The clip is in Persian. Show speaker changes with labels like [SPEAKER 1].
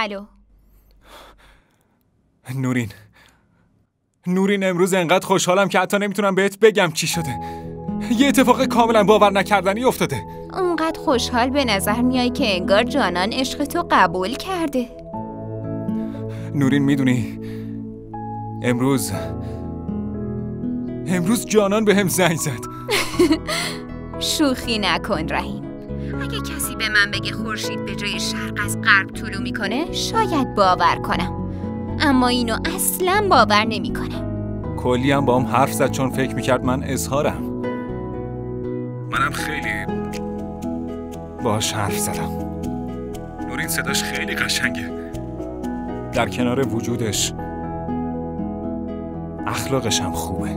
[SPEAKER 1] الو.
[SPEAKER 2] نورین امروز انقدر خوشحالم که حتی نمیتونم بهت بگم چی شده. یه اتفاق کاملا باور نکردنی افتاده.
[SPEAKER 1] اونقدر خوشحال به نظر میای که انگار جانان عشق تو قبول کرده.
[SPEAKER 2] نورین میدونی امروز جانان بهم زنگ زد.
[SPEAKER 1] شوخی نکن رحیم. اگه کسی به من بگه خورشید به جای شرق از غرب طلوع میکنه شاید باور کنم، اما اینو اصلا باور نمیکنم.
[SPEAKER 2] کلی هم با هم حرف زد چون فکر میکرد من اظهارم. منم خیلی باهاش حرف زدم. نورین صداش خیلی قشنگه، در کنار وجودش اخلاقش هم خوبه.